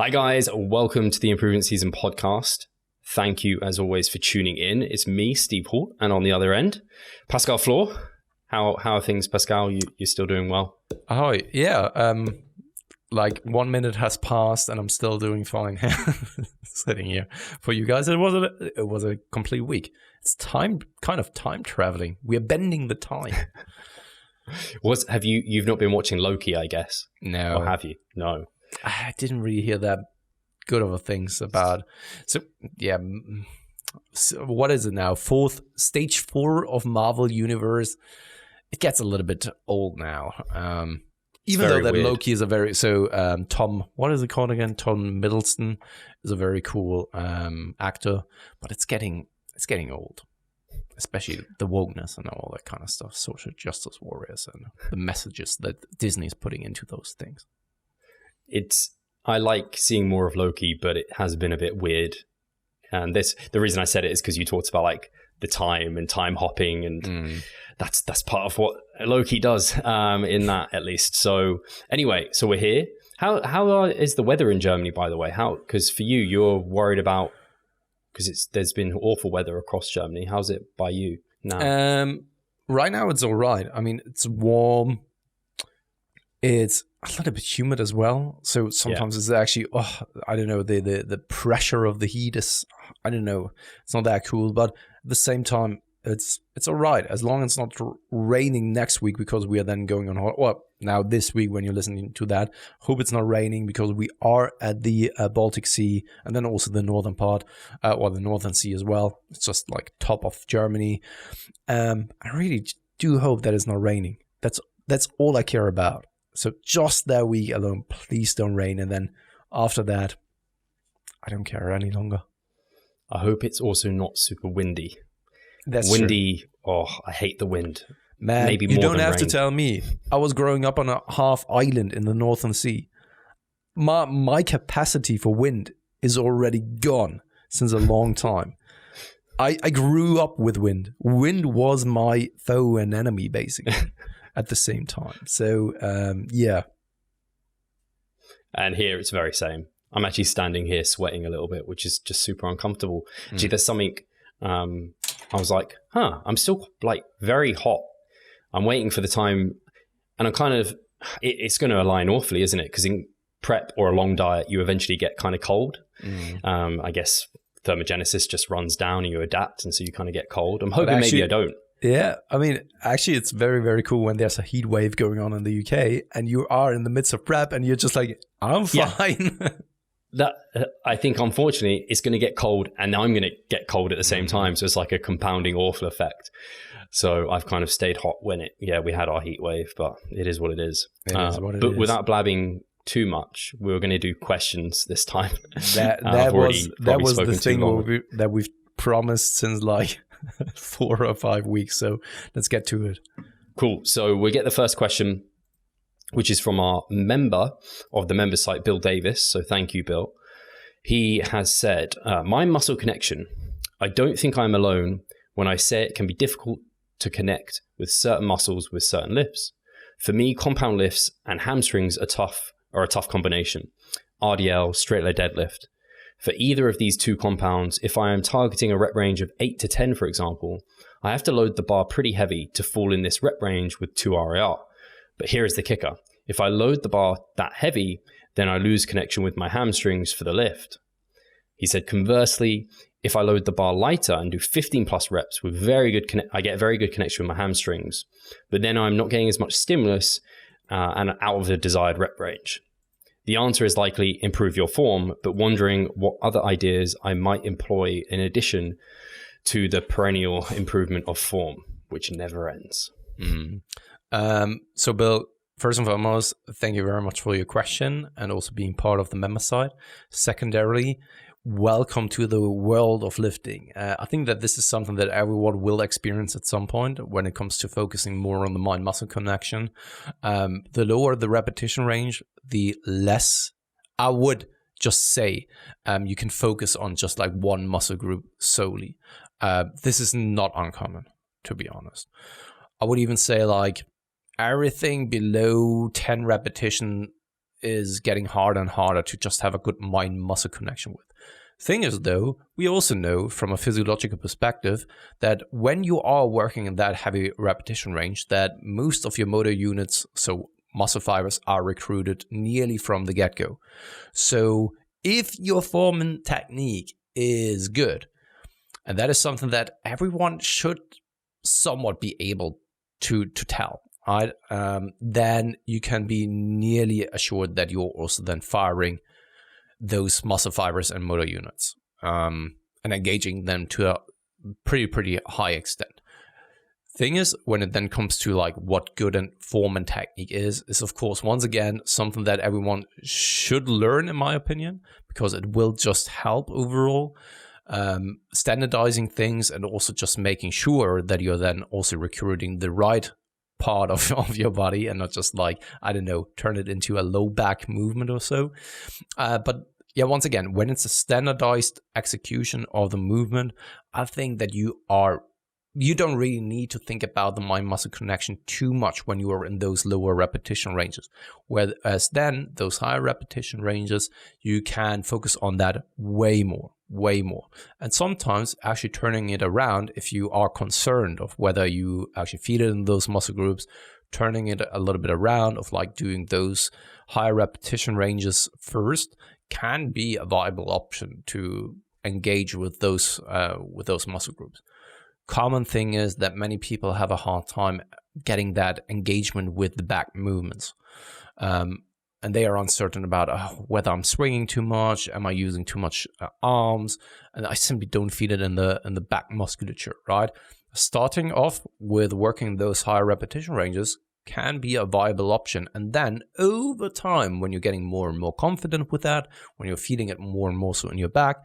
Hi guys, welcome to the Improvement Season podcast. Thank you as always for tuning in. It's me, Steve Hall, and on the other end, Pascal Floor. How are things, Pascal? You're still doing well? Hi, yeah. Like 1 minute has passed and I'm still doing fine. Sitting here for you guys. It was a complete week. It's kind of time traveling. We're bending the time. You've not been watching Loki, I guess? No. Or have you? No. I didn't really hear that good of things about. So yeah, so what is it now? Stage 4 of Marvel Universe. It gets a little bit old now. Even though that weird. Loki is a very Tom, what is it called again? Tom Middleton is a very cool actor, but it's getting old. Especially the wokeness and all that kind of stuff, social justice warriors and the messages that Disney's putting into those things. I like seeing more of Loki, but it has been a bit weird. And the reason I said it is because you talked about like the time and time hopping, and that's part of what Loki does in that, at least. So anyway, so we're here. How is the weather in Germany, by the way? Because for you're worried about, because there's been awful weather across Germany. How's it by you now? Right now it's all right. I mean, it's warm. It's a little bit humid as well. So sometimes it's actually, I don't know, the pressure of the heat is, I don't know, it's not that cool. But at the same time, it's all right as long as it's not raining next week, because we are then going on now this week when you're listening to that. Hope it's not raining, because we are at the Baltic Sea, and then also the northern part, or the Northern Sea as well. It's just like top of Germany. I really do hope that it's not raining. That's all I care about. So just that week alone, please don't rain. And then after that, I don't care any longer. I hope it's also not super windy. That's windy. True. Oh, I hate the wind. Man, maybe more you don't than have rain. to tell me. I was growing up on a half island in the Northern Sea. My capacity for wind is already gone since a long time. I grew up with wind. Wind was my foe and enemy, basically. At the same time. So, yeah. And here it's very same. I'm actually standing here sweating a little bit, which is just super uncomfortable. Actually, there's something, I was like, I'm still like very hot. I'm waiting for the time, and I'm kind of, it's going to align awfully, isn't it? Because in prep or a long diet, you eventually get kind of cold. I guess thermogenesis just runs down and you adapt, and so you kind of get cold. I'm hoping maybe I don't. Yeah, I mean, actually, it's very, very cool when there's a heat wave going on in the UK and you are in the midst of prep and you're just like, I'm fine. Yeah. That I think, unfortunately, it's going to get cold and I'm going to get cold at the same time. So it's like a compounding awful effect. So I've kind of stayed hot when we had our heat wave, but it is what it is. But without blabbing too much, we were going to do questions this time. That was the thing that we've promised since like 4 or 5 weeks. So let's get to it. Cool. So we get the first question, which is from our member of the member site, Bill Davis. So thank you, Bill. He has said, my muscle connection. I don't think I'm alone when I say it can be difficult to connect with certain muscles with certain lifts. For me, compound lifts and hamstrings are a tough combination. RDL, straight leg deadlift. For either of these two compounds, if I am targeting a rep range of 8 to 10, for example, I have to load the bar pretty heavy to fall in this rep range with 2 RIR. But here is the kicker. If I load the bar that heavy, then I lose connection with my hamstrings for the lift. He said, conversely, if I load the bar lighter and do 15 plus reps with I get very good connection with my hamstrings, but then I'm not getting as much stimulus and out of the desired rep range. The answer is likely improve your form, but wondering what other ideas I might employ in addition to the perennial improvement of form, which never ends. So Bill, first and foremost, thank you very much for your question and also being part of the member site. Secondarily, welcome to the world of lifting. I think that this is something that everyone will experience at some point when it comes to focusing more on the mind-muscle connection. The lower the repetition range, the less, I would just say, you can focus on just like one muscle group solely. This is not uncommon, to be honest. I would even say like everything below 10 repetition is getting harder and harder to just have a good mind-muscle connection with. Thing is, though, we also know from a physiological perspective that when you are working in that heavy repetition range, that most of your motor units, so muscle fibers, are recruited nearly from the get-go. So if your form and technique is good, and that is something that everyone should somewhat be able to tell, right? Then you can be nearly assured that you're also then firing those muscle fibers and motor units, and engaging them to a pretty high extent. Thing is, when it then comes to like what good and form and technique is of course once again something that everyone should learn, in my opinion, because it will just help overall. Standardizing things and also just making sure that you're then also recruiting the right part of your body and not just like, I don't know, turn it into a low back movement or so. But yeah, once again, when it's a standardized execution of the movement, I think that you don't really need to think about the mind-muscle connection too much when you are in those lower repetition ranges. Whereas then, those higher repetition ranges, you can focus on that way more. And sometimes actually turning it around, if you are concerned of whether you actually feel it in those muscle groups, turning it a little bit around of like doing those higher repetition ranges first can be a viable option to engage with those muscle groups. Common thing is that many people have a hard time getting that engagement with the back movements. And they are uncertain about whether I'm swinging too much, am I using too much arms, and I simply don't feel it in the back musculature, right? Starting off with working those higher repetition ranges can be a viable option, and then over time, when you're getting more and more confident with that, when you're feeling it more and more so in your back,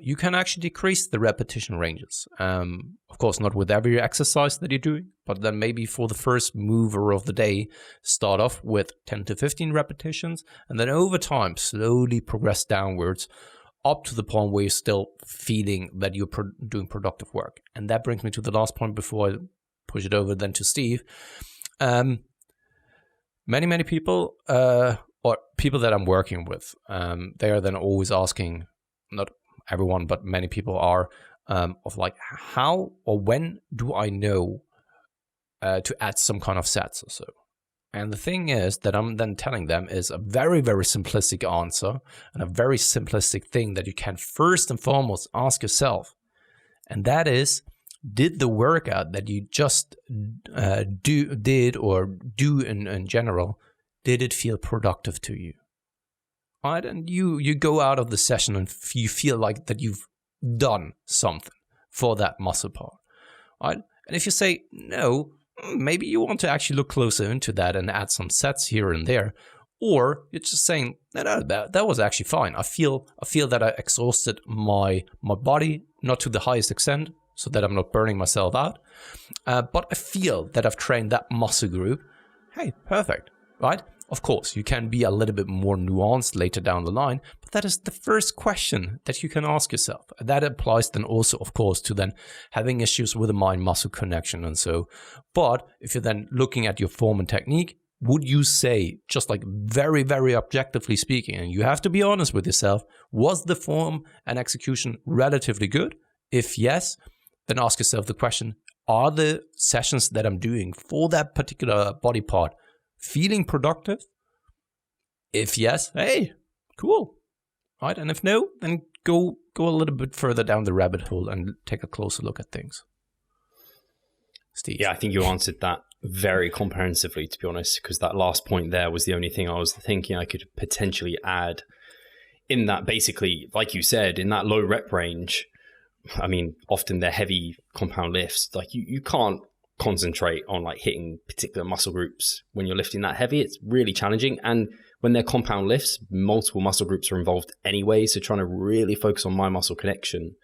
you can actually decrease the repetition ranges. Of course, not with every exercise that you're doing, but then maybe for the first mover of the day, start off with 10 to 15 repetitions, and then over time, slowly progress downwards up to the point where you're still feeling that you're doing productive work. And that brings me to the last point before I push it over then to Steve. Many people, or people that I'm working with, they are then always asking, not everyone, but many people are, of like, how or when do I know to add some kind of sets or so? And the thing is that I'm then telling them is a very, very simplistic answer and a very simplistic thing that you can first and foremost ask yourself. And that is, did the workout that you just did in general, did it feel productive to you? Right? And you go out of the session and you feel like that you've done something for that muscle part. Right? And if you say no, maybe you want to actually look closer into that and add some sets here and there. Or you're just saying, no, that was actually fine. I feel that I exhausted my body, not to the highest extent, so that I'm not burning myself out. But I feel that I've trained that muscle group. Hey, perfect, right? Of course, you can be a little bit more nuanced later down the line, but that is the first question that you can ask yourself. That applies then also, of course, to then having issues with the mind-muscle connection and so. But if you're then looking at your form and technique, would you say, just like very, very objectively speaking, and you have to be honest with yourself, was the form and execution relatively good? If yes, then ask yourself the question, are the sessions that I'm doing for that particular body part feeling productive? If yes, hey, cool. Right? And if no, then go a little bit further down the rabbit hole and take a closer look at things. Steve? Yeah, I think you answered that very comprehensively, to be honest, because that last point there was the only thing I was thinking I could potentially add in that. Basically, like you said, in that low rep range, I mean, often they're heavy compound lifts. Like you can't concentrate on like hitting particular muscle groups when you're lifting that heavy. It's really challenging. And when they're compound lifts, multiple muscle groups are involved anyway. So trying to really focus on my muscle connection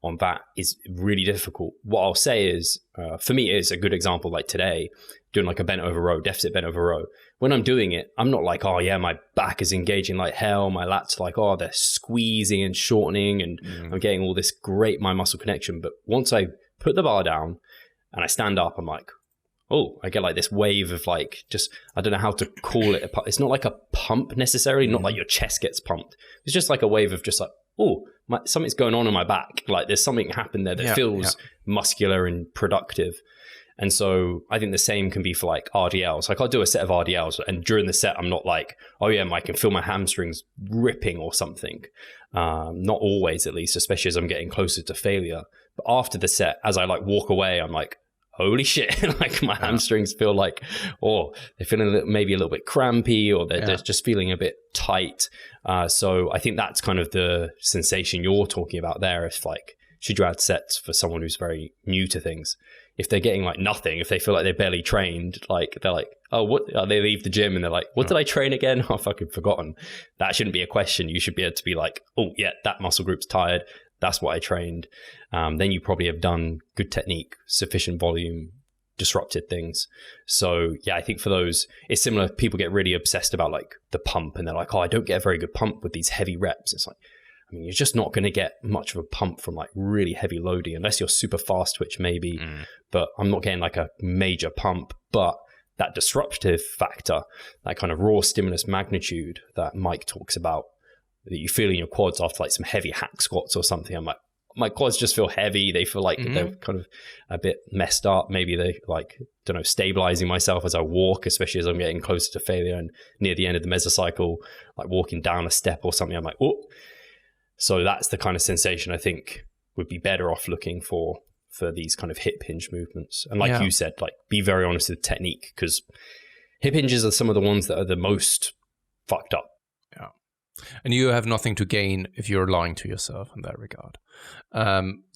on that is really difficult. What I'll say is, for me, it's a good example like today, doing like a bent over row, deficit bent over row. When I'm doing it, I'm not like, oh yeah, my back is engaging like hell. My lats like, oh, they're squeezing and shortening and I'm getting all this great mind muscle connection. But once I put the bar down and I stand up, I'm like, I get like this wave of like, just, I don't know how to call it. It's not like a pump necessarily, not like your chest gets pumped. It's just like a wave of just like, something's going on in my back. Like there's something happened there that feels muscular and productive. And so I think the same can be for like RDLs. Like I'll do a set of RDLs and during the set, I'm not like, I can feel my hamstrings ripping or something. Not always, at least, especially as I'm getting closer to failure. But after the set, as I like walk away, I'm like, holy shit, like my hamstrings feel like, they're feeling maybe a little bit crampy, or they're just feeling a bit tight. So I think that's kind of the sensation you're talking about there. If like, should you add sets for someone who's very new to things? If they're getting like nothing, if they feel like they're barely trained, like they're like, they leave the gym and they're like, what did I train again? I've fucking forgotten. That shouldn't be a question. You should be able to be like, that muscle group's tired. That's what I trained. Then you probably have done good technique, sufficient volume, disrupted things. So I think for those, it's similar. People get really obsessed about like the pump and they're like, I don't get a very good pump with these heavy reps. It's like, you're just not going to get much of a pump from like really heavy loading unless you're super fast twitch maybe, but I'm not getting like a major pump. But that disruptive factor, that kind of raw stimulus magnitude that Mike talks about, that you feel in your quads after like some heavy hack squats or something. I'm like, my quads just feel heavy. They feel like they're kind of a bit messed up. Maybe they like, stabilizing myself as I walk, especially as I'm getting closer to failure and near the end of the mesocycle, like walking down a step or something. I'm like, So that's the kind of sensation I think would be better off looking for these kind of hip hinge movements. And like you said, like be very honest with technique, because hip hinges are some of the ones that are the most fucked up. Yeah. And you have nothing to gain if you're lying to yourself in that regard.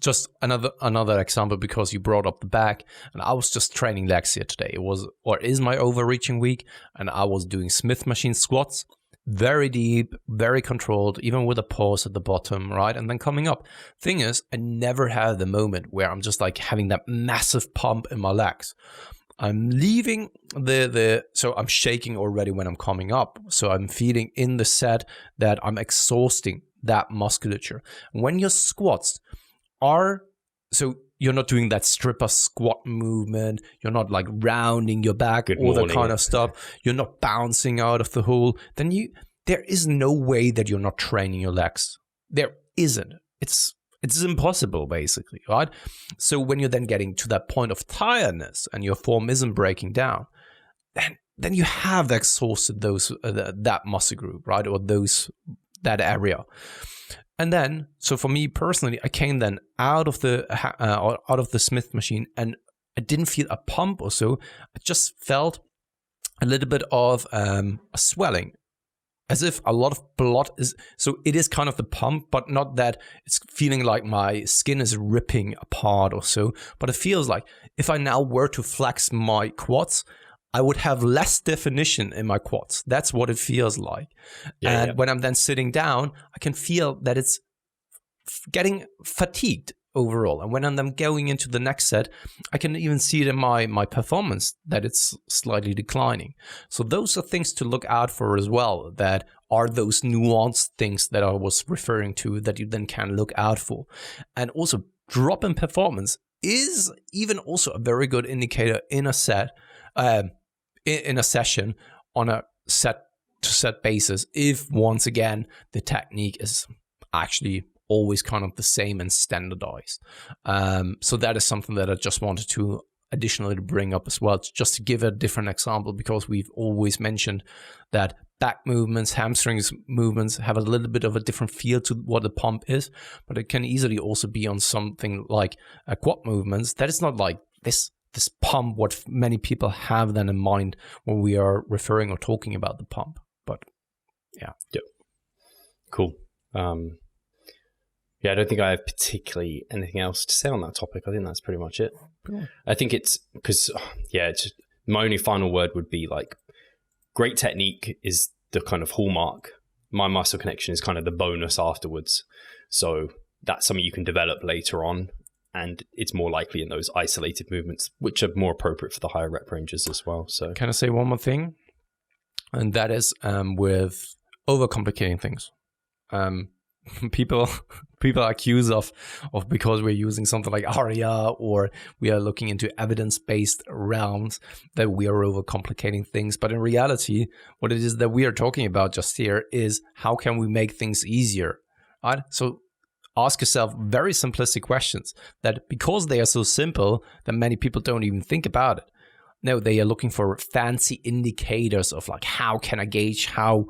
Just another example, because you brought up the back, and I was just training legs here today. It was, or is, my overreaching week, and I was doing Smith machine squats. Very deep, very controlled, even with a pause at the bottom, right? And then coming up. Thing is, I never had the moment where I'm just like having that massive pump in my legs. I'm leaving so I'm shaking already when I'm coming up. So I'm feeling in the set that I'm exhausting that musculature. When your squats so you're not doing that stripper squat movement. You're not like rounding your back, all that kind of stuff. You're not bouncing out of the hole. Then there is no way that you're not training your legs. There isn't. It's impossible, basically, right? So when you're then getting to that point of tiredness and your form isn't breaking down, then you have exhausted that muscle group, right? Or that area. And then, so for me personally, I came then out of the Smith machine, and I didn't feel a pump or so. I just felt a little bit of a swelling, as if a lot of blood is. So it is kind of the pump, but not that it's feeling like my skin is ripping apart or so. But it feels like if I now were to flex my quads, I would have less definition in my quads. That's what it feels like. When I'm then sitting down, I can feel that it's getting fatigued overall. And when I'm then going into the next set, I can even see it in my performance that it's slightly declining. So those are things to look out for as well, that are those nuanced things that I was referring to that you then can look out for. And also, drop in performance is even also a very good indicator in a set, in a session on a set-to-set basis, if once again the technique is actually always kind of the same and standardized. So that is something that I just wanted to additionally bring up as well, just to give a different example, because we've always mentioned that back movements, hamstrings movements have a little bit of a different feel to what the pump is, but it can easily also be on something like quad movements that is not like this pump, what many people have then in mind when we are referring or talking about the pump. But yeah. Cool. I don't think I have particularly anything else to say on that topic. I think that's pretty much it. Cool. I think it's because, it's just, my only final word would be like, great technique is the kind of hallmark. My muscle connection is kind of the bonus afterwards. So that's something you can develop later on. And it's more likely in those isolated movements, which are more appropriate for the higher rep ranges as well. So, can I say one more thing? And that is with overcomplicating things. people accuse of because we're using something like ARIA or we are looking into evidence-based realms that we are overcomplicating things. But in reality, what it is that we are talking about just here is how can we make things easier, right? So ask yourself very simplistic questions that, because they are so simple, that many people don't even think about it. No, they are looking for fancy indicators of like, how can I gauge how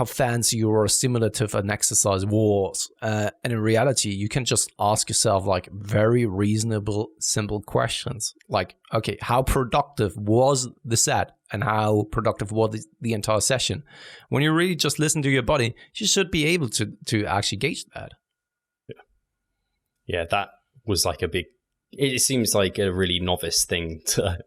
fancy or stimulative an exercise was. And in reality, you can just ask yourself like very reasonable, simple questions. Like, okay, how productive was the set and how productive was the entire session? When you really just listen to your body, you should be able to actually gauge that. Yeah, that was like it seems like a really novice thing to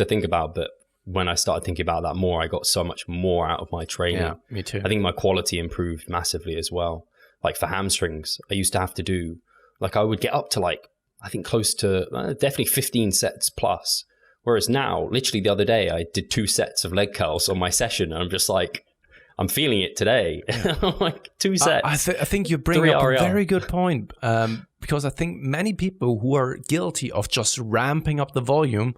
think about, but when I started thinking about that more, I got so much more out of my training. Yeah, me too. I think my quality improved massively as well. Like for hamstrings, I used to have to do, like I would get up to like, I think close to definitely 15 sets plus. Whereas now, literally the other day, I did 2 sets of leg curls on my session. And I'm just like, I'm feeling it today. I'm like 2 sets. I think you bring up a very good point. Because I think many people who are guilty of just ramping up the volume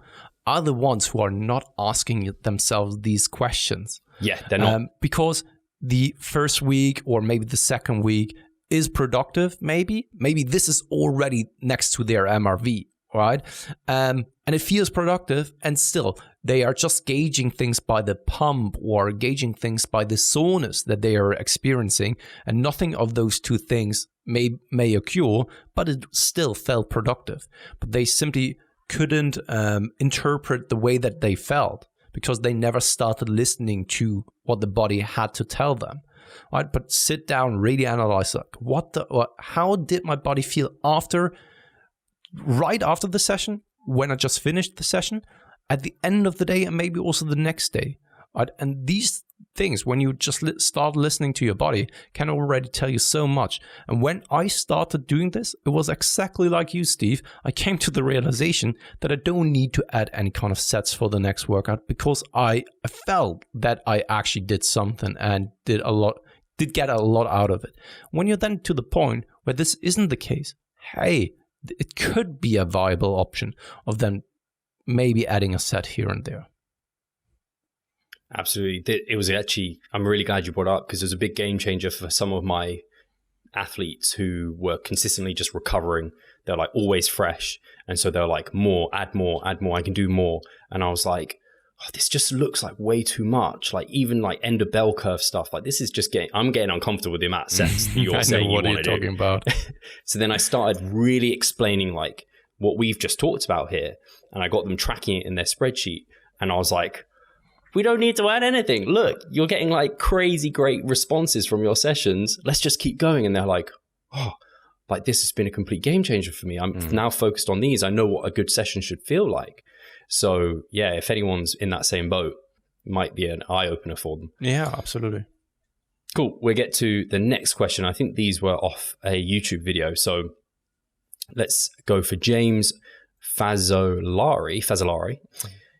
are the ones who are not asking themselves these questions. Yeah, they're not. Because the first week or maybe the second week is productive, maybe this is already next to their MRV, right? And it feels productive, and still they are just gauging things by the pump or gauging things by the soreness that they are experiencing, and nothing of those two things may occur, but it still felt productive. But they simply couldn't interpret the way that they felt because they never started listening to what the body had to tell them. Right? But sit down, really analyze like how did my body feel right after the session, when I just finished the session, at the end of the day, and maybe also the next day. Right? And these things, when you just start listening to your body, can already tell you so much. And when I started doing this, it was exactly like you, Steve. I came to the realization that I don't need to add any kind of sets for the next workout, because I felt that I actually did something and did get a lot out of it. When you're then to the point where this isn't the case, hey, it could be a viable option of then maybe adding a set here and there. Absolutely. It was actually, I'm really glad you brought it up, because it was a big game changer for some of my athletes who were consistently just recovering. They're like always fresh. And so they're like, add more, I can do more. And I was like, oh, this just looks like way too much. Like even like end of bell curve stuff, like this is just I'm getting uncomfortable with the amount of sets that you're saying you want to do. Talking about. So then I started really explaining like what we've just talked about here. And I got them tracking it in their spreadsheet. And I was like, we don't need to add anything. Look, you're getting like crazy great responses from your sessions. Let's just keep going. And they're like, oh, like this has been a complete game changer for me. I'm now focused on these. I know what a good session should feel like. So yeah, if anyone's in that same boat, it might be an eye opener for them. Yeah, absolutely. Cool. We'll get to the next question. I think these were off a YouTube video. So let's go for James Fazzolari.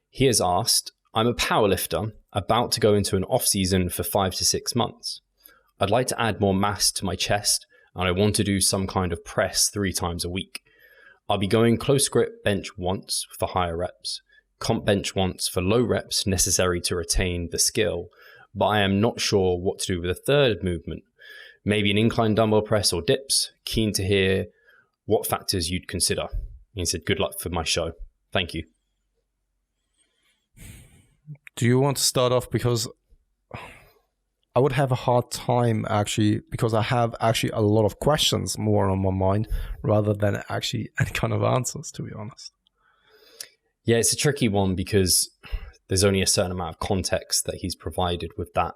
He has asked, I'm a powerlifter about to go into an off season for 5 to 6 months. I'd like to add more mass to my chest, and I want to do some kind of press 3 times a week. I'll be going close grip bench once for higher reps, comp bench once for low reps necessary to retain the skill, but I am not sure what to do with the third movement. Maybe an incline dumbbell press or dips. Keen to hear what factors you'd consider. He said, good luck for my show. Thank you. Do you want to start off? Because I would have a hard time actually, because I have actually a lot of questions more on my mind rather than actually any kind of answers, to be honest. Yeah, it's a tricky one because there's only a certain amount of context that he's provided with that.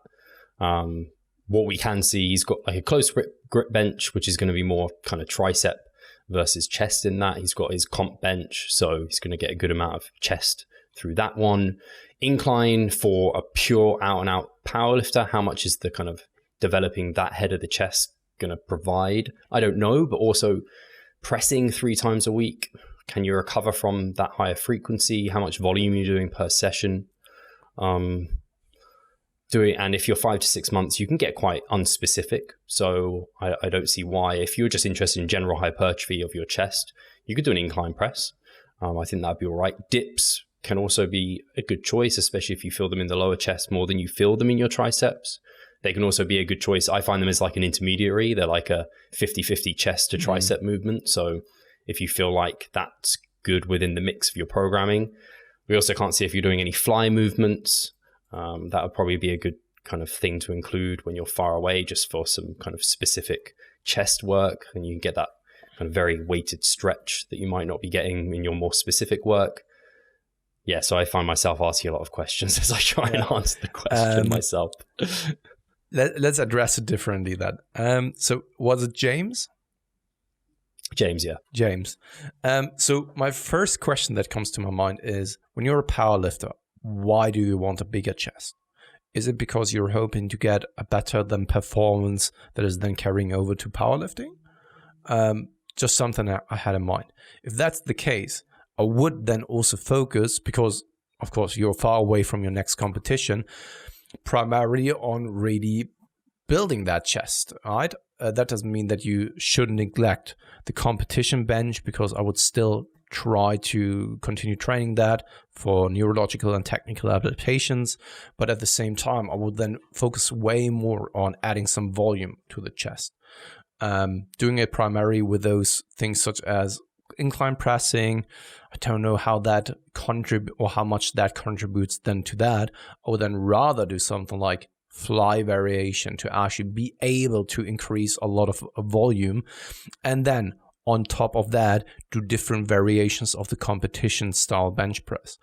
What we can see, he's got like a close grip bench, which is going to be more kind of tricep versus chest in that. He's got his comp bench, so he's going to get a good amount of chest through that one. Incline for a pure out and out powerlifter, how much is the kind of developing that head of the chest going to provide? I don't know, but also pressing 3 times a week, can you recover from that higher frequency? How much volume are you doing per session? and if you're 5 to 6 months, you can get quite unspecific. So I don't see why, if you're just interested in general hypertrophy of your chest, you could do an incline press. I think that'd be all right. Dips can also be a good choice, especially if you feel them in the lower chest more than you feel them in your triceps. They can also be a good choice. I find them as like an intermediary. They're like a 50-50 chest to tricep movement. So if you feel like that's good within the mix of your programming. We also can't see if you're doing any fly movements. That would probably be a good kind of thing to include when you're far away, just for some kind of specific chest work. And you can get that kind of very weighted stretch that you might not be getting in your more specific work. Yeah, so I find myself asking a lot of questions as I try and answer the question myself. Let's address it differently then. So was it James? James, yeah. James. So my first question that comes to my mind is, when you're a powerlifter, why do you want a bigger chest? Is it because you're hoping to get a better than performance that is then carrying over to powerlifting? Just something I had in mind. If that's the case, I would then also focus, because of course you're far away from your next competition, primarily on really building that chest, right? That doesn't mean that you should neglect the competition bench, because I would still try to continue training that for neurological and technical adaptations. But at the same time, I would then focus way more on adding some volume to the chest. Doing it primarily with those things such as incline pressing. I don't know how that or how much that contributes then to that. I would then rather do something like fly variation to actually be able to increase a lot of volume, and then on top of that do different variations of the competition style bench press.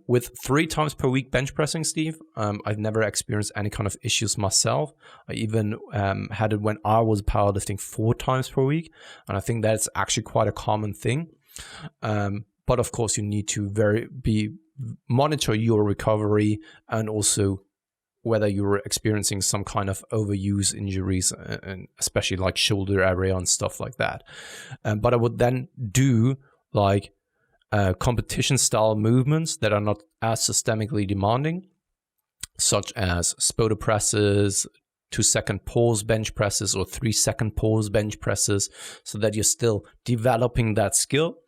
With 3 times per week bench pressing, Steve, I've never experienced any kind of issues myself. I even had it when I was powerlifting 4 times per week, and I think that's actually quite a common thing. But of course you need to monitor your recovery, and also whether you're experiencing some kind of overuse injuries, and especially like shoulder area and stuff like that. But I would then do like competition style movements that are not as systemically demanding, such as spoda presses, 2-second pause bench presses, or 3-second pause bench presses, so that you're still developing that skill,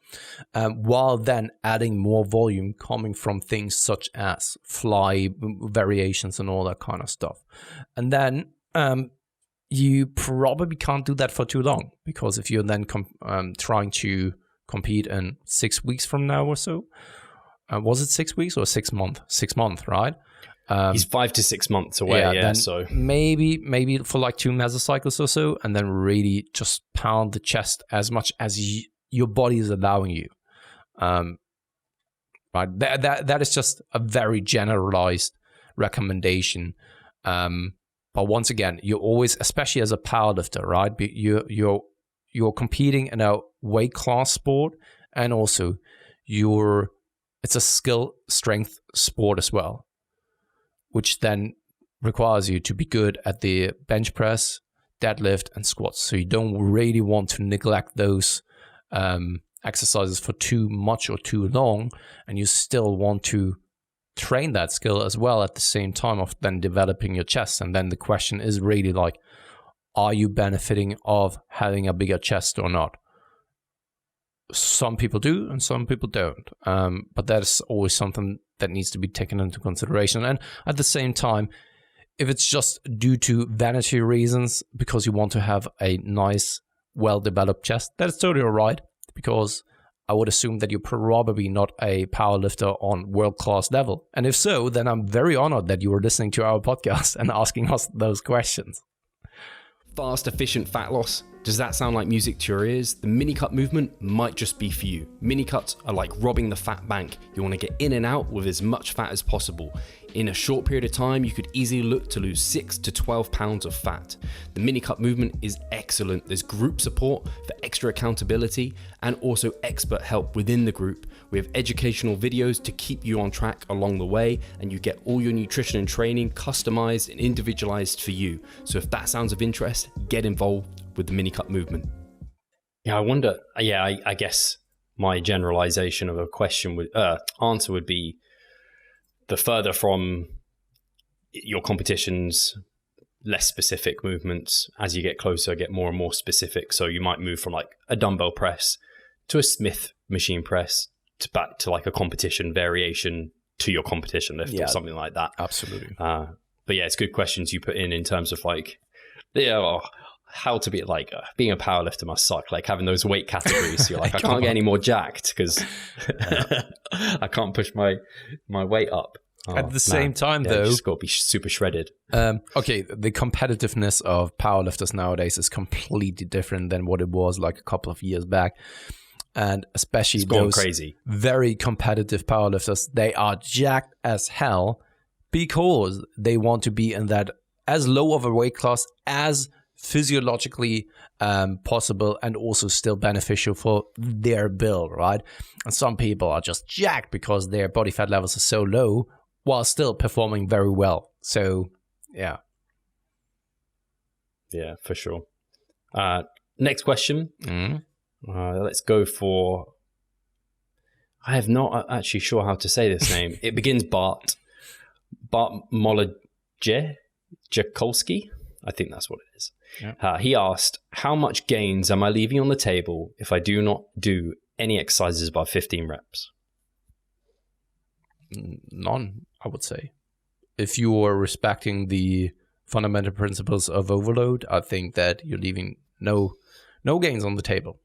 while then adding more volume coming from things such as fly variations and all that kind of stuff. And then you probably can't do that for too long, because if you're then trying to compete in 6 weeks from now or so, was it 6 weeks or 6 months? 6 months, right? He's 5 to 6 months away, so maybe for like 2 mesocycles or so, and then really just pound the chest as much as your body is allowing you. Right, that is just a very generalized recommendation. But once again, you're always, especially as a powerlifter, right? You're competing in a weight class sport, and also it's a skill strength sport as well, which then requires you to be good at the bench press, deadlift, and squats. So you don't really want to neglect those exercises for too much or too long, and you still want to train that skill as well at the same time of then developing your chest. And then the question is really like, are you benefiting of having a bigger chest or not? Some people do and some people don't, but that's always something that needs to be taken into consideration. And at the same time, if it's just due to vanity reasons, because you want to have a nice, well-developed chest, that's totally all right, because I would assume that you're probably not a powerlifter on world-class level. And if so, then I'm very honored that you were listening to our podcast and asking us those questions. Fast, efficient fat loss. Does that sound like music to your ears? The mini cut movement might just be for you. Mini cuts are like robbing the fat bank. You want to get in and out with as much fat as possible. In a short period of time, you could easily look to lose 6 to 12 pounds of fat. The mini cut movement is excellent. There's group support for extra accountability and also expert help within the group. We have educational videos to keep you on track along the way, and you get all your nutrition and training customized and individualized for you. So if that sounds of interest, get involved with the mini cut movement. Yeah, I wonder. I guess my generalization of a question answer would be, the further from your competitions, less specific movements. As you get closer, get more and more specific. So you might move from like a dumbbell press to a Smith machine press to back to like a competition variation to your competition lift or something like that. Absolutely. But yeah, it's good questions you put in terms of like, how to be like being a powerlifter must suck. Like having those weight categories, you're like, I can't get any more jacked because I can't push my weight up. At the same time, though, you just got to be super shredded. Okay, the competitiveness of powerlifters nowadays is completely different than what it was like a couple of years back. And especially those crazy, very competitive powerlifters, they are jacked as hell because they want to be in that as low of a weight class as physiologically possible and also still beneficial for their build, right? And some people are just jacked because their body fat levels are so low while still performing very well. So, yeah. Yeah, for sure. Next question. Let's go for... I have not actually sure how to say this name. It begins Bart Jakolski. I think that's what it is. Yeah. He asked, how much gains am I leaving on the table if I do not do any exercises above 15 reps? None, I would say. If you are respecting the fundamental principles of overload, I think that you're leaving no gains on the table.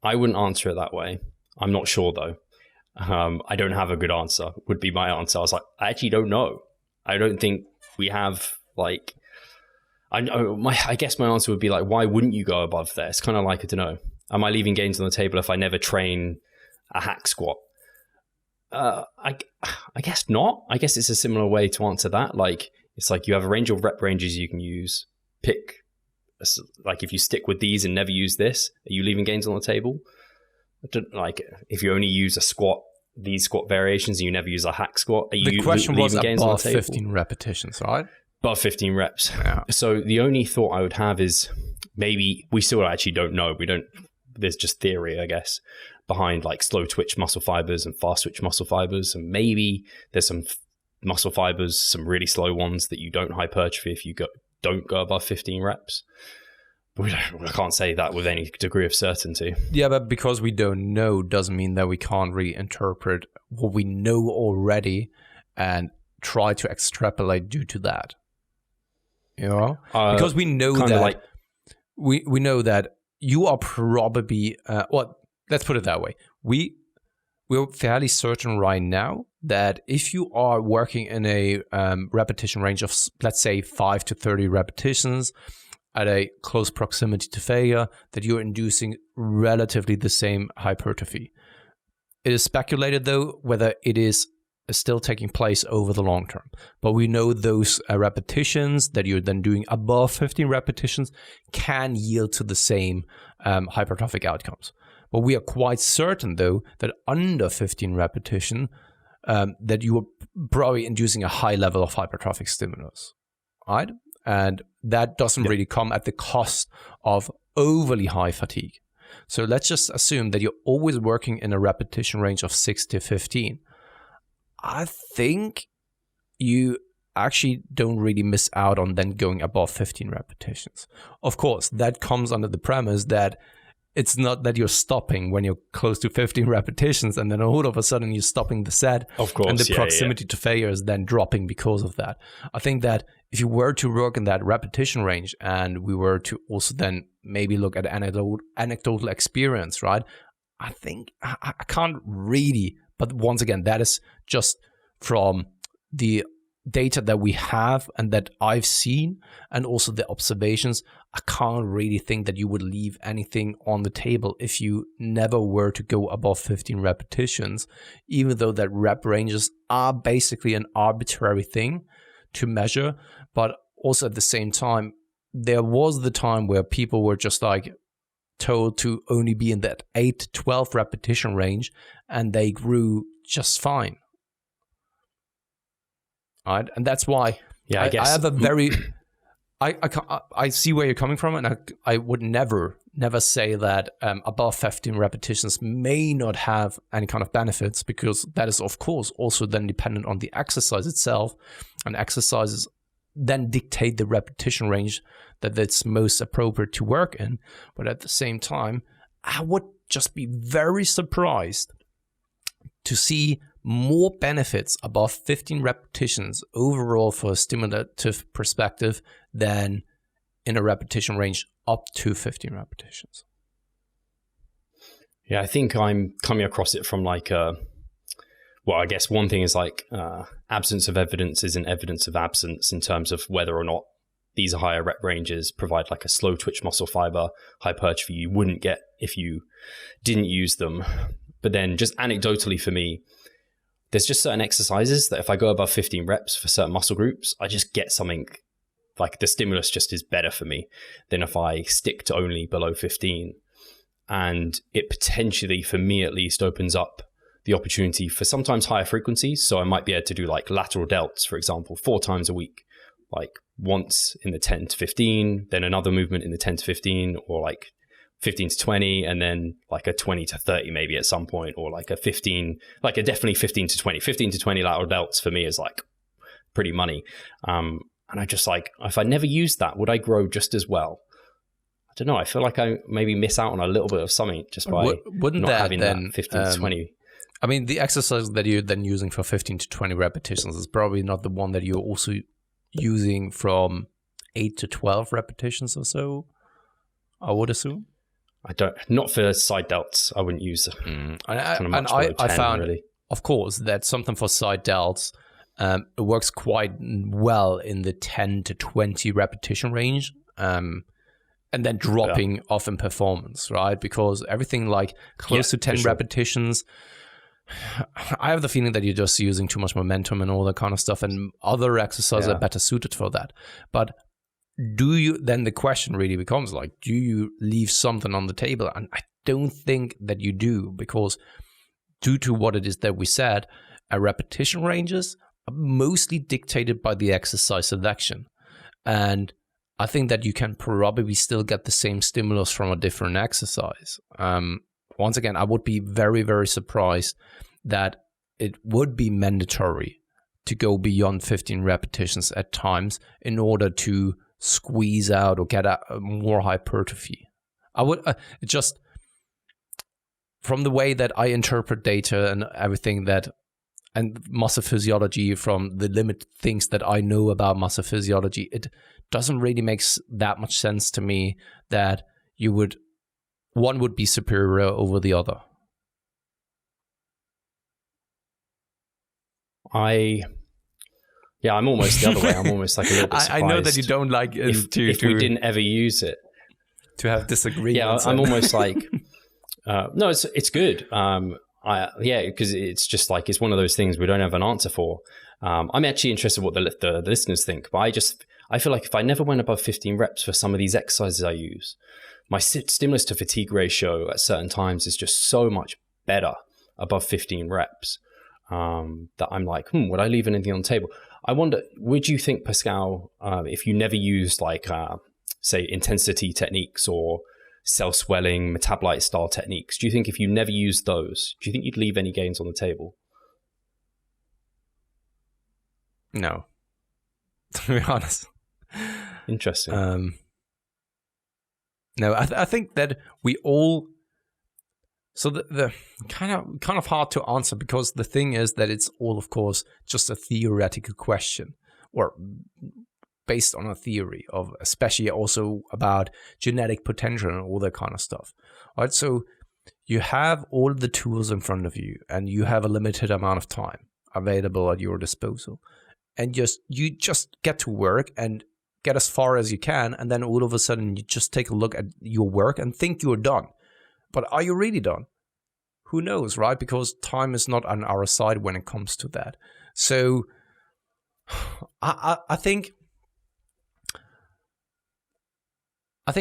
I wouldn't answer it that way. I'm not sure, though. I don't have a good answer, would be my answer. I was like, I actually don't know. I don't think we have, like... I guess my answer would be like, why wouldn't you go above there? It's kind of like, I don't know. Am I leaving gains on the table if I never train a hack squat? I guess not. I guess it's a similar way to answer that. Like, it's like you have a range of rep ranges you can use. Pick, like if you stick with these and never use this, are you leaving gains on the table? Like if you only use a squat, these squat variations, and you never use a hack squat, are you the question was gains on the above table? 15 repetitions, right? Above 15 reps. Yeah. So the only thought I would have is maybe we still actually don't know. There's just theory, I guess, behind like slow twitch muscle fibers and fast twitch muscle fibers. And maybe there's some muscle fibers, some really slow ones that you don't hypertrophy if you don't go above 15 reps. I can't say that with any degree of certainty. Yeah, but because we don't know doesn't mean that we can't reinterpret what we know already and try to extrapolate due to that. You know? Because we know that like, we know that you are probably let's put it that way. We're fairly certain right now that if you are working in a repetition range of, let's say, 5 to 30 repetitions at a close proximity to failure, that you're inducing relatively the same hypertrophy. It is speculated, though, whether it is still taking place over the long term. But we know those repetitions that you're then doing above 15 repetitions can yield to the same hypertrophic outcomes. But we are quite certain, though, that under 15 repetition, that you are probably inducing a high level of hypertrophic stimulus, right? And that doesn't really come at the cost of overly high fatigue. So let's just assume that you're always working in a repetition range of 6 to 15. I think you actually don't really miss out on then going above 15 repetitions. Of course, that comes under the premise that it's not that you're stopping when you're close to 15 repetitions and then all of a sudden you're stopping the set. Of course, and the proximity to failure is then dropping because of that. I think that if you were to work in that repetition range and we were to also then maybe look at anecdotal experience, right? I think I can't really, but once again, that is just from the data that we have and that I've seen and also the observations. I can't really think that you would leave anything on the table if you never were to go above 15 repetitions, even though that rep ranges are basically an arbitrary thing to measure. But also at the same time, there was the time where people were just like told to only be in that 8 to 12 repetition range and they grew just fine. Right? And that's why I guess I have a very... I see where you're coming from, and I would never never say that above 15 repetitions may not have any kind of benefits, because that is, of course, also then dependent on the exercise itself, and exercises then dictate the repetition range that's most appropriate to work in. But at the same time, I would just be very surprised to see more benefits above 15 repetitions overall for a stimulative perspective than in a repetition range up to 15 repetitions. Yeah, I think I'm coming across it from like I guess one thing is like absence of evidence isn't evidence of absence, in terms of whether or not these higher rep ranges provide like a slow twitch muscle fiber hypertrophy you wouldn't get if you didn't use them. But then just anecdotally for me, there's just certain exercises that if I go above 15 reps for certain muscle groups, I just get something, like the stimulus just is better for me than if I stick to only below 15. And it potentially, for me at least, opens up the opportunity for sometimes higher frequencies. So I might be able to do like lateral delts, for example, 4 times a week, like once in the 10 to 15, then another movement in the 10 to 15, or like 15 to 20, and then like a 20 to 30 maybe at some point, or like a 15, like a definitely 15 to 20. 15 to 20 lateral delts for me is like pretty money. And I just like, if I never used that, would I grow just as well? I don't know. I feel like I maybe miss out on a little bit of something just by not having that 15 to 20. I mean, the exercise that you're then using for 15 to 20 repetitions is probably not the one that you're also using from 8 to 12 repetitions or so, I would assume. Not for side delts. I wouldn't use I found, really, of course, that something for side delts, it works quite well in the 10 to 20 repetition range, and then dropping off in performance, right? Because everything like close to 10 repetitions, I have the feeling that you're just using too much momentum and all that kind of stuff, and other exercises are better suited for that. But then the question really becomes like, do you leave something on the table? And I don't think that you do, because due to what it is that we said, our repetition ranges are mostly dictated by the exercise selection. And I think that you can probably still get the same stimulus from a different exercise. Once again, I would be very, very surprised that it would be mandatory to go beyond 15 repetitions at times in order to squeeze out or get a more hypertrophy. I would just, from the way that I interpret data and everything and muscle physiology, from the limited things that I know about muscle physiology, it doesn't really make that much sense to me that one would be superior over the other. I'm almost the other way. I'm almost like a little bit surprised. I know that you don't like if we didn't ever use it, to have disagreements. Yeah, I'm almost like, no, it's good. Because it's just like, it's one of those things we don't have an answer for. I'm actually interested in what the listeners think, but I feel like if I never went above 15 reps for some of these exercises I use, my stimulus to fatigue ratio at certain times is just so much better above 15 reps that I'm like, would I leave anything on the table? I wonder, would you think, Pascal, if you never used like, say, intensity techniques or cell swelling, metabolite style techniques, do you think if you never used those, do you think you'd leave any gains on the table? No, to be honest. Interesting. No, I think that we all. So the kind of hard to answer, because the thing is that it's all, of course, just a theoretical question, or based on a theory of, especially also about genetic potential and all that kind of stuff. Right? So you have all the tools in front of you, and you have a limited amount of time available at your disposal, and you just get to work and get as far as you can, and then all of a sudden you just take a look at your work and think you're done. But are you really done? Who knows, right? Because time is not on our side when it comes to that. So I think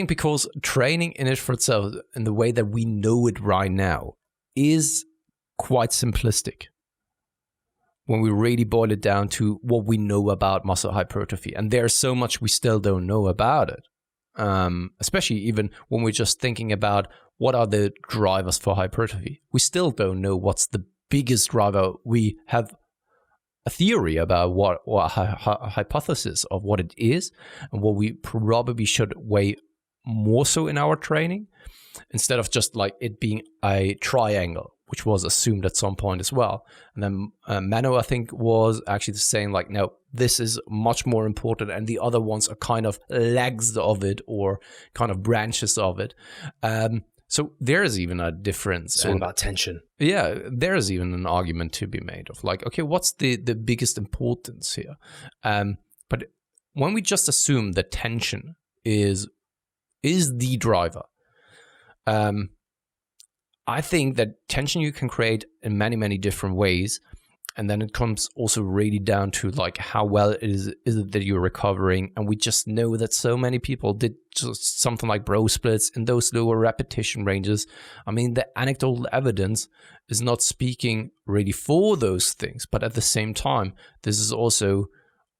because training in it for itself, in the way that we know it right now, is quite simplistic when we really boil it down to what we know about muscle hypertrophy. And there's so much we still don't know about it. especially even when we're just thinking about what are the drivers for hypertrophy. We still don't know what's the biggest driver. We have a theory about what a hypothesis of what it is and what we probably should weigh more so in our training, instead of just like it being a triangle, which was assumed at some point as well. And then Mano, I think, was actually saying like, no, this is much more important, and the other ones are kind of legs of it or kind of branches of it. So there's even a difference. It's all about tension. Yeah, there's even an argument to be made of like, okay, what's the biggest importance here? But when we just assume that tension is the driver, I think that tension you can create in many, many different ways. And then it comes also really down to like how well is it that you're recovering. And we just know that so many people did just something like bro splits in those lower repetition ranges. I mean, the anecdotal evidence is not speaking really for those things. But at the same time, this is also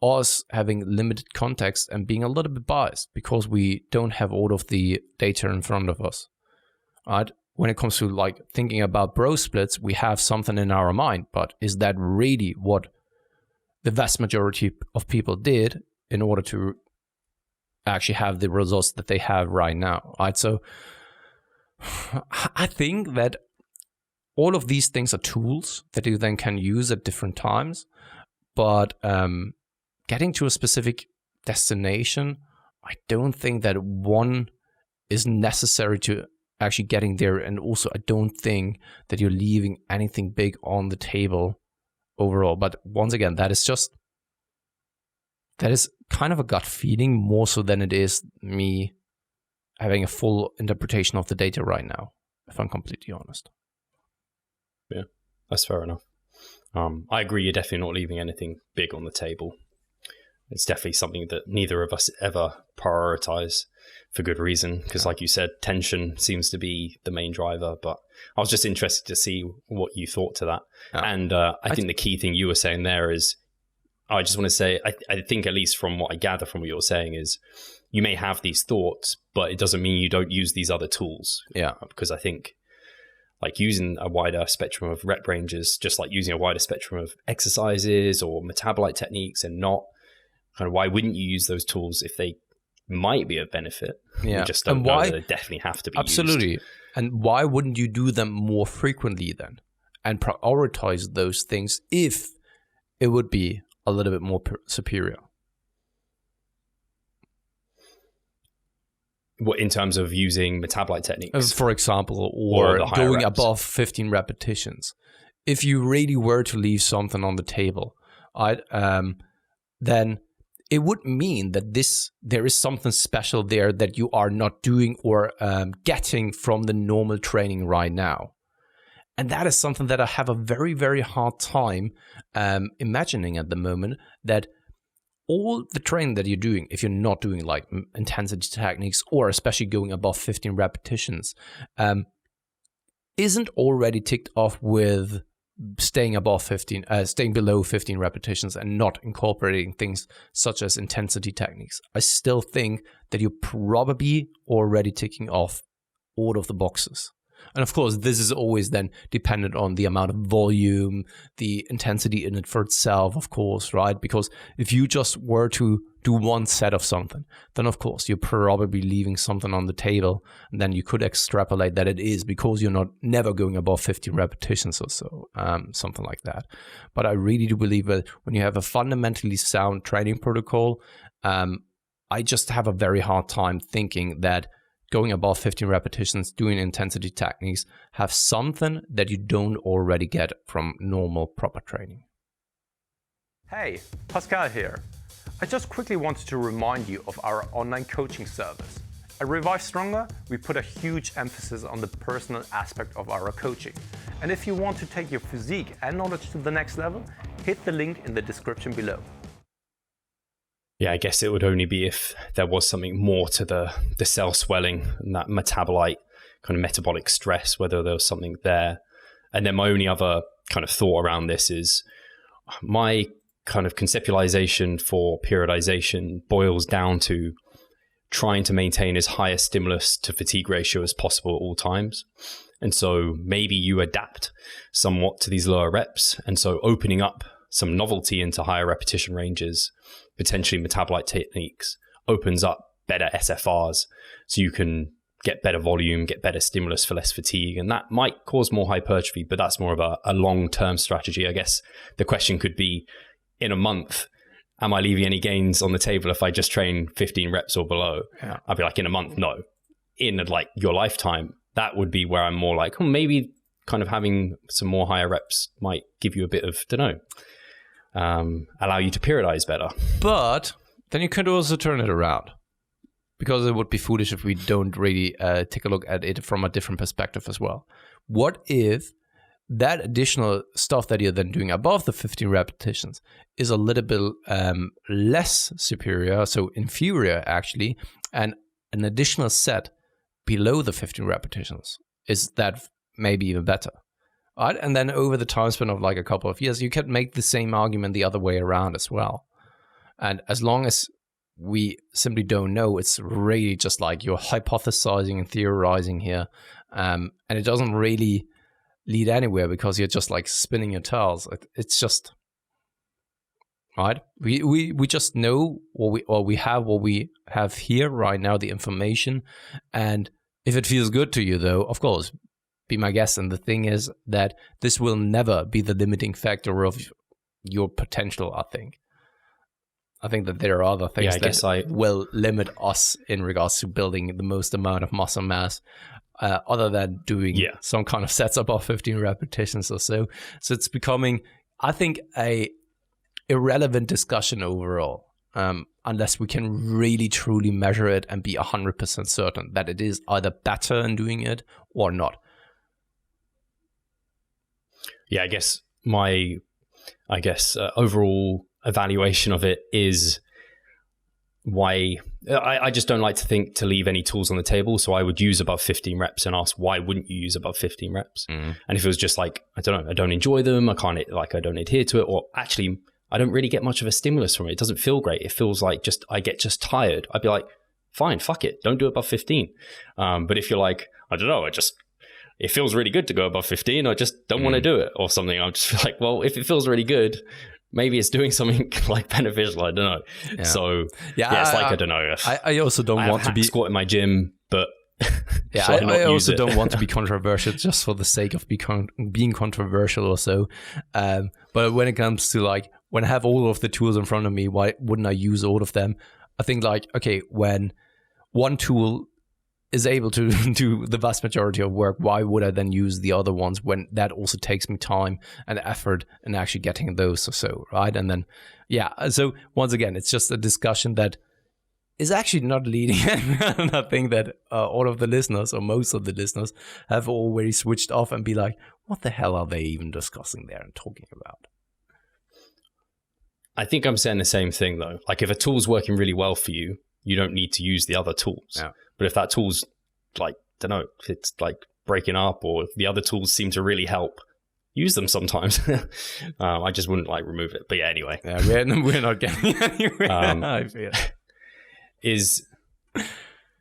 us having limited context and being a little bit biased because we don't have all of the data in front of us. Right? When it comes to like thinking about bro splits, we have something in our mind, but is that really what the vast majority of people did in order to actually have the results that they have right now? Right? So I think that all of these things are tools that you then can use at different times, but getting to a specific destination, I don't think that one is necessary to actually getting there. And also, I don't think that you're leaving anything big on the table overall. But once again, that is kind of a gut feeling more so than it is me having a full interpretation of the data right now, if I'm completely honest. Yeah, that's fair enough. I agree, you're definitely not leaving anything big on the table. It's definitely something that neither of us ever prioritize for good reason, because like you said, tension seems to be the main driver. But I was just interested to see what you thought to that. And I think the key thing you were saying there is, I just want to say, I think at least from what I gather from what you're saying is, you may have these thoughts, but it doesn't mean you don't use these other tools. Yeah. Because I think like using a wider spectrum of rep ranges, just like using a wider spectrum of exercises or metabolite techniques, and not kind of, why wouldn't you use those tools if they might be of benefit? Yeah. We just don't know that they definitely have to be absolutely used. And why wouldn't you do them more frequently then and prioritize those things if it would be a little bit more superior? What, in terms of using metabolite techniques, for example, or going above 15 repetitions? If you really were to leave something on the table, then it would mean that there is something special there that you are not doing or getting from the normal training right now. And that is something that I have a very, very hard time imagining at the moment, that all the training that you're doing, if you're not doing like intensity techniques or especially going above 15 repetitions, isn't already ticked off with staying below 15 repetitions and not incorporating things such as intensity techniques. I still think that you're probably already ticking off all of the boxes. And of course, this is always then dependent on the amount of volume, the intensity in it for itself, of course, right? Because if you just were to do one set of something, then of course you're probably leaving something on the table, and then you could extrapolate that it is because you're never going above 50 repetitions or so, something like that. But I really do believe that when you have a fundamentally sound training protocol, I just have a very hard time thinking that going above 15 repetitions, doing intensity techniques, have something that you don't already get from normal proper training. Hey, Pascal here. I just quickly wanted to remind you of our online coaching service. At Revive Stronger, we put a huge emphasis on the personal aspect of our coaching. And if you want to take your physique and knowledge to the next level, hit the link in the description below. Yeah, I guess it would only be if there was something more to the cell swelling and that metabolite kind of metabolic stress, whether there was something there. And then my only other kind of thought around this is my kind of conceptualization for periodization boils down to trying to maintain as high a stimulus to fatigue ratio as possible at all times. And so maybe you adapt somewhat to these lower reps. And so opening up some novelty into higher repetition ranges, potentially metabolite techniques, opens up better SFRs so you can get better volume, get better stimulus for less fatigue. And that might cause more hypertrophy, but that's more of a long-term strategy. I guess the question could be, in a month, am I leaving any gains on the table if I just train 15 reps or below? Yeah. I'd be like, in a month, no. In like your lifetime, that would be where I'm more like, maybe kind of having some more higher reps might give you a bit of, allow you to periodize better. But then you could also turn it around, because it would be foolish if we don't really take a look at it from a different perspective as well. What if that additional stuff that you're then doing above the 15 repetitions is a little bit less superior, so inferior actually, and an additional set below the 15 repetitions? Is that maybe even better? Right? And then over the time span of like a couple of years, you can make the same argument the other way around as well. And as long as we simply don't know, it's really just like you're hypothesizing and theorizing here, and it doesn't really lead anywhere because you're just like spinning your tails. It's just, right? We just know what we have here right now, the information. And if it feels good to you, though, of course, be my guest. And the thing is that this will never be the limiting factor of your potential, I think. I think that there are other things that will limit us in regards to building the most amount of muscle mass, other than doing some kind of sets above 15 repetitions or so. So it's becoming, I think, a irrelevant discussion overall, unless we can really truly measure it and be 100% certain that it is either better in doing it or not. Yeah, I guess overall evaluation of it is why I just don't like to leave any tools on the table. So I would use above 15 reps and ask, why wouldn't you use above 15 reps? And if it was just like, I don't know, I don't enjoy them, I don't adhere to it, or actually I don't really get much of a stimulus from it. It doesn't feel great. It feels like I get tired. I'd be like, fine, fuck it. Don't do it above 15. But if you're like, I don't know, it feels really good to go above 15. I just don't want to do it or something. I'm just like, well, if it feels really good, maybe it's doing something like beneficial. I don't know. Yeah. So it's like, I don't know. I also don't want to be squat in my gym, but I also don't want to be controversial just for the sake of being controversial or so. But when it comes to like, when I have all of the tools in front of me, why wouldn't I use all of them? I think like, okay, when one tool is able to do the vast majority of work, why would I then use the other ones when that also takes me time and effort in actually getting those or so, right? And then, so once again, it's just a discussion that is actually not leading. And I think that all of the listeners, or most of the listeners, have already switched off and be like, what the hell are they even discussing there and talking about? I think I'm saying the same thing though. Like if a tool's working really well for you, you don't need to use the other tools. Yeah. But if that tool's like, don't know, if it's like breaking up or if the other tools seem to really help, use them sometimes. I just wouldn't like remove it. But yeah, anyway. Yeah, we're not getting anywhere. I feel.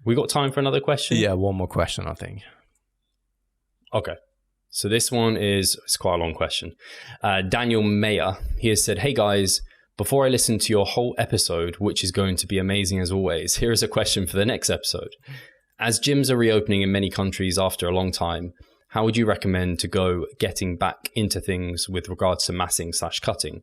We got time for another question? Yeah, one more question, I think. Okay. So this one it's quite a long question. Daniel Mayer, he has said, hey guys, before I listen to your whole episode, which is going to be amazing as always, here is a question for the next episode. As gyms are reopening in many countries after a long time, how would you recommend to go getting back into things with regards to massing/cutting?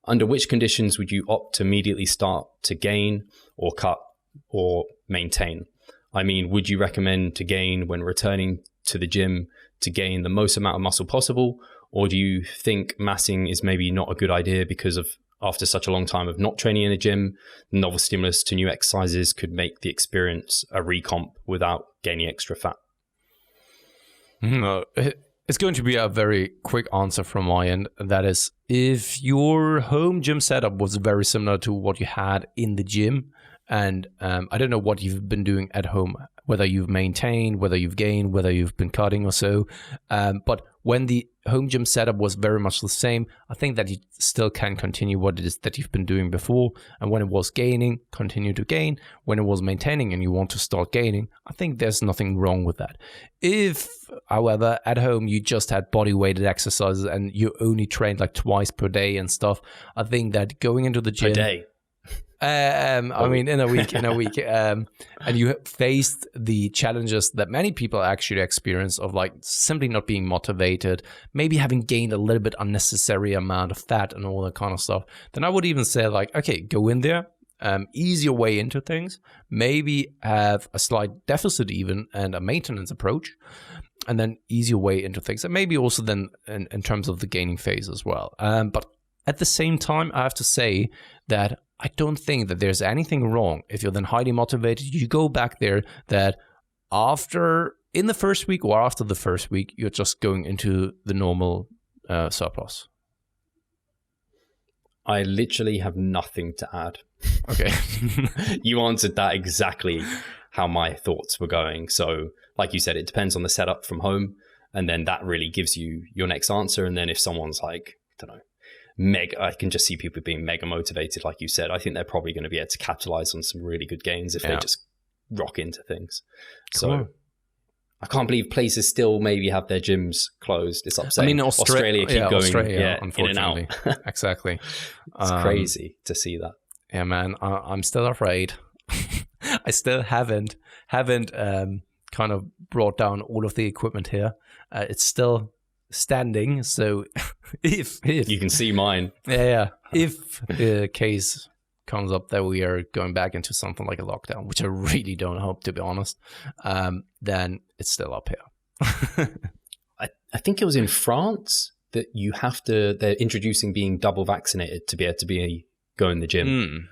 Under which conditions would you opt to immediately start to gain or cut or maintain? I mean, would you recommend to gain when returning to the gym to gain the most amount of muscle possible? Or do you think massing is maybe not a good idea because of after such a long time of not training in a gym, novel stimulus to new exercises could make the experience a recomp without gaining extra fat? It's going to be a very quick answer from my end. That is, if your home gym setup was very similar to what you had in the gym, And I don't know what you've been doing at home, whether you've maintained, whether you've gained, whether you've been cutting or so. But when the home gym setup was very much the same, I think that you still can continue what it is that you've been doing before. And when it was gaining, continue to gain. When it was maintaining and you want to start gaining, I think there's nothing wrong with that. If, however, at home you just had body weighted exercises and you only trained like twice per day and stuff, I think that going into the gym... Per day? I mean, in a week, and you faced the challenges that many people actually experience of like simply not being motivated, maybe having gained a little bit unnecessary amount of fat and all that kind of stuff, then I would even say like, okay, go in there, ease your way into things, maybe have a slight deficit even and a maintenance approach, and then ease your way into things. And maybe also then in terms of the gaining phase as well. But at the same time, I have to say that I don't think that there's anything wrong if you're then highly motivated. You go back there that in the first week or after the first week, you're just going into the normal surplus. I literally have nothing to add. Okay. You answered that exactly how my thoughts were going. So like you said, it depends on the setup from home. And then that really gives you your next answer. And then if someone's like, I don't know, I can just see people being mega motivated, like you said. I think they're probably going to be able to capitalize on some really good gains if they just rock into things. Cool. So I can't believe places still maybe have their gyms closed. It's upsetting. I mean, Australia keep going unfortunately. in and out. Exactly. It's crazy to see that. Yeah, man, I'm still afraid. I still haven't kind of brought down all of the equipment here. It's still standing, so if you can see mine, if the case comes up that we are going back into something like a lockdown, which I really don't hope, to be honest, then it's still up here. I think it was in France that they're introducing being double vaccinated to be able to go in the gym.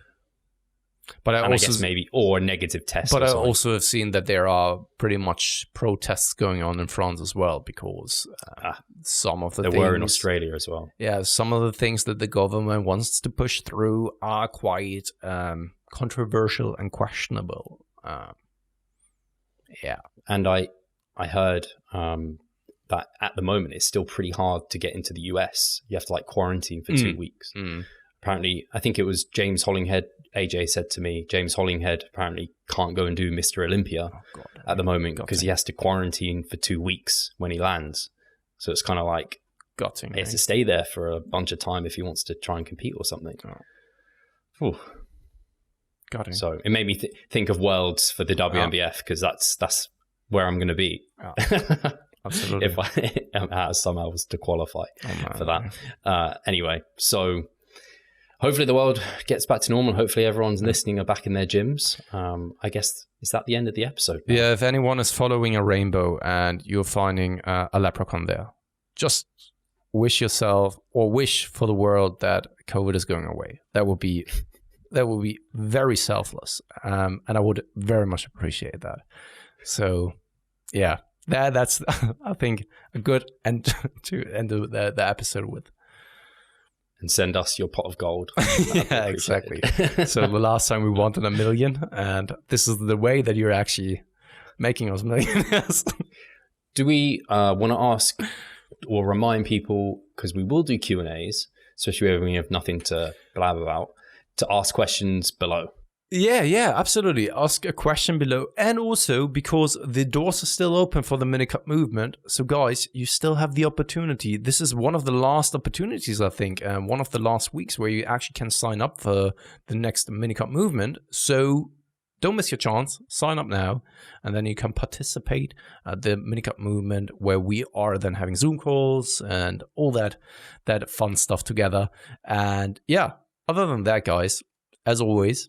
But I guess maybe, or a negative test. But I also have seen that there are pretty much protests going on in France as well, because some of the things... There were in Australia as well. Yeah, some of the things that the government wants to push through are quite controversial and questionable. And I heard that at the moment it's still pretty hard to get into the US. You have to quarantine for 2 weeks. Apparently, I think it was James Hollinghead. AJ said to me, James Hollinghead apparently can't go and do Mr. Olympia at the moment because he has to quarantine for 2 weeks when he lands. So it's kind of like he has to stay there for a bunch of time if he wants to try and compete or something. Got it. So it made me think of Worlds for the WNBF because that's where I'm going to be. Absolutely. If I somehow was to qualify for that. Anyway, so hopefully the world gets back to normal. Hopefully everyone's listening are back in their gyms. I guess, is that the end of the episode? Yeah, if anyone is following a rainbow and you're finding a leprechaun there, just wish yourself or wish for the world that COVID is going away. That would be very selfless. And I would very much appreciate that. So, yeah, that's, I think, a good end to end the episode with. And send us your pot of gold. Yeah, exactly. So the last time we wanted 1 million, and this is the way that you're actually making us millionaires. Do we want to ask or remind people, because we will do Q&As, especially when we have nothing to blab about, to ask questions below? Yeah, absolutely. Ask a question below. And also, because the doors are still open for the minicup movement. So guys, you still have the opportunity. This is one of the last opportunities, I think, one of the last weeks where you actually can sign up for the next minicup movement. So don't miss your chance. Sign up now. And then you can participate at the minicup movement where we are then having Zoom calls and all that fun stuff together. And yeah, other than that, guys, as always,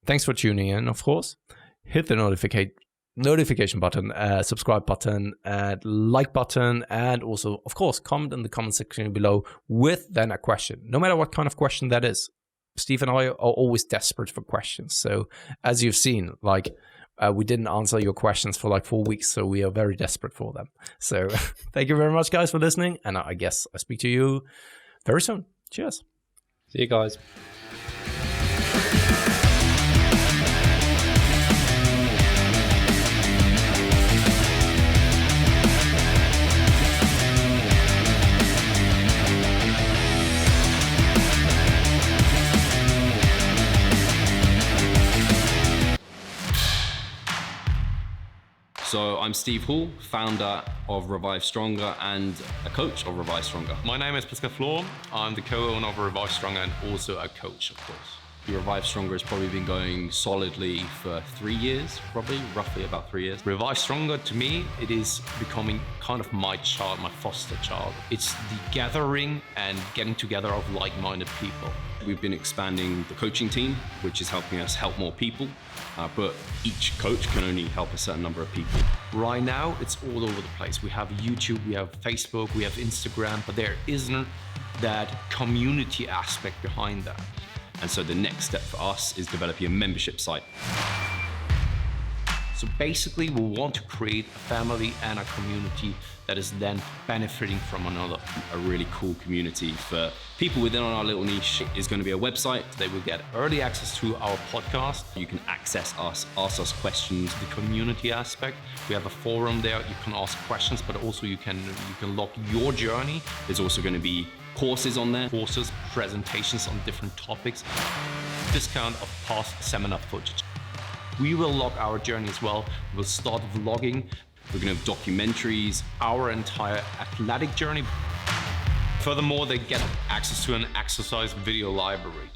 thanks for tuning in, of course. Hit the notification button, subscribe button, and like button, and also, of course, comment in the comment section below with then a question, no matter what kind of question that is. Steve and I are always desperate for questions. So as you've seen, we didn't answer your questions for 4 weeks, so we are very desperate for them. So thank you very much, guys, for listening, and I guess I'll speak to you very soon. Cheers. See you guys. I'm Steve Hall, founder of Revive Stronger and a coach of Revive Stronger. My name is Pascal Flor. I'm the co-owner of Revive Stronger and also a coach, of course. Revive Stronger has probably been going solidly for 3 years, roughly about 3 years. Revive Stronger, to me, it is becoming kind of my child, my foster child. It's the gathering and getting together of like-minded people. We've been expanding the coaching team, which is helping us help more people, but each coach can only help a certain number of people. Right now, it's all over the place. We have YouTube, we have Facebook, we have Instagram, but there isn't that community aspect behind that. And so the next step for us is developing a membership site. So basically, we want to create a family and a community that is then benefiting from another. A really cool community for people within our little niche is going to be a website. They will get early access to our podcast. You can access us, ask us questions. The community aspect, we have a forum there. You can ask questions, but also you can log your journey. There's also going to be courses on there. Courses, presentations on different topics. Discount of past seminar footage. We will log our journey as well. We'll start vlogging. We're going to have documentaries. Our entire athletic journey. Furthermore, they get access to an exercise video library.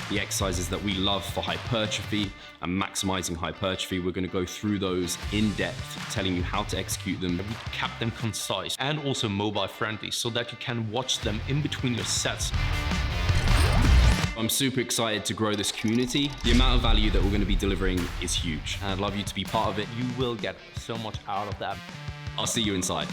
The exercises that we love for hypertrophy and maximizing hypertrophy, we're going to go through those in depth, telling you how to execute them. We kept them concise and also mobile friendly so that you can watch them in between your sets. I'm super excited to grow this community. The amount of value that we're going to be delivering is huge, and I'd love you to be part of it. You will get so much out of that. I'll see you inside.